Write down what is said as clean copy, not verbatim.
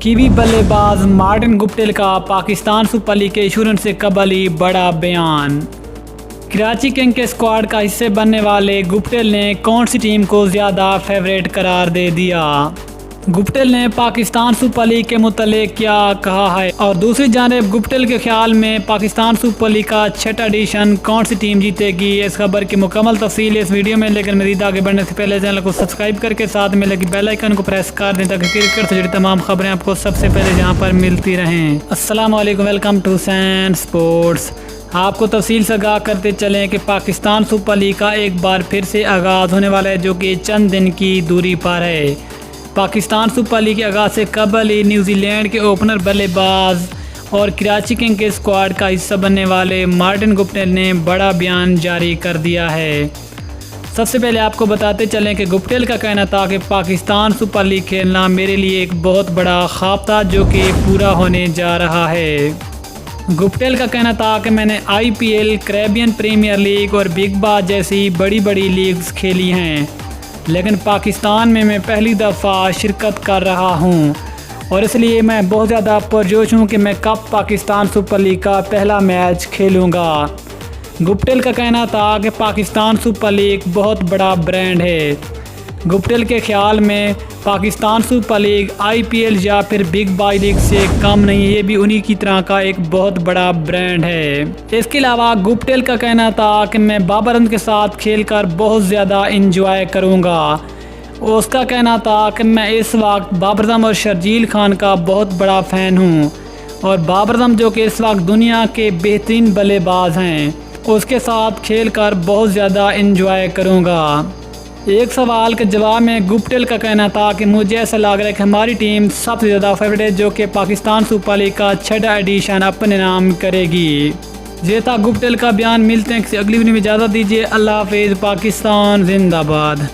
Kiwi बल्लेबाज Martin Guptill का Pakistan super league के इंश्योरेंस से कबल ही बड़ा बयान। कराची किंग के स्क्वाड का हिस्से बनने वाले गुप्टिल ने कौन सी टीम को ज़्यादा फेवरेट करार दे दिया? गुप्टिल ने पाकिस्तान सुपर लीग के मुतालिक क्या कहा है और दूसरी जानिब गुप्टिल के ख्याल में पाकिस्तान सुपर लीग का छठा एडिशन कौन सी टीम जीतेगी? इस खबर की मुकम्मल तफसील इस वीडियो में, लेकिन मज़ीद आगे बढ़ने से पहले चैनल को सब्सक्राइब करके साथ में लगी बेल आइकन को प्रेस कर दें ताकि क्रिकेट से जुड़ी तमाम खबरें आपको सबसे पहले जहां पर मिलती रहें। अस्सलाम वालेकुम, वेलकम टू सैन स्पोर्ट्स। आपको तफसील से आगाह करते चलें कि पाकिस्तान सुपर लीग का एक बार फिर से आगाज़ होने वाला है, जो कि चंद दिन की दूरी पर है। पाकिस्तान सुपर लीग के आगाज़ से कबल ही न्यूजीलैंड के ओपनर बल्लेबाज और कराची किंग के स्क्वाड का हिस्सा बनने वाले मार्टिन गुप्टिल ने बड़ा बयान जारी कर दिया है। सबसे पहले आपको बताते चलें कि गुप्टिल का कहना था कि पाकिस्तान सुपर लीग खेलना मेरे लिए एक बहुत बड़ा ख्वाब था जो कि पूरा होने जा रहा है। गुप्टिल का कहना था कि मैंने IPL, कैरेबियन प्रीमियर लीग और बिग बास जैसी बड़ी बड़ी लीग्स खेली हैं, लेकिन पाकिस्तान में मैं पहली दफ़ा शिरकत कर रहा हूं और इसलिए मैं बहुत ज़्यादा पुरजोश हूं कि मैं कब पाकिस्तान सुपर लीग का पहला मैच खेलूंगा। गुप्टिल का कहना था कि पाकिस्तान सुपर लीग बहुत बड़ा ब्रांड है। गुप्टिल के ख्याल में पाकिस्तान सुपर लीग IPL या फिर बिग बास लीग से कम नहीं, ये भी उन्हीं की तरह का एक बहुत बड़ा ब्रांड है। इसके अलावा गुप्टिल का कहना था कि मैं बाबर अजम के साथ खेलकर बहुत ज़्यादा इंजॉय करूँगा। उसका कहना था कि मैं इस वक्त बाबर अजम और शर्जील खान का बहुत बड़ा फ़ैन हूँ और बाबर अजम जो कि इस वक्त दुनिया के बेहतरीन बल्लेबाज हैं, उसके साथ खेलकर बहुत ज़्यादा इंजॉय करूँगा। एक सवाल के जवाब में गुप्टिल का कहना था कि मुझे ऐसा लग रहा है कि हमारी टीम सबसे ज़्यादा फेवरेट है, जो कि पाकिस्तान सुपर लीग का छठा एडिशन अपने नाम करेगी। ये था गुप्टिल का बयान। मिलते हैं किसी अगली वीडियो में, इजाज़त दीजिए। अल्लाह हाफिज़। पाकिस्तान जिंदाबाद।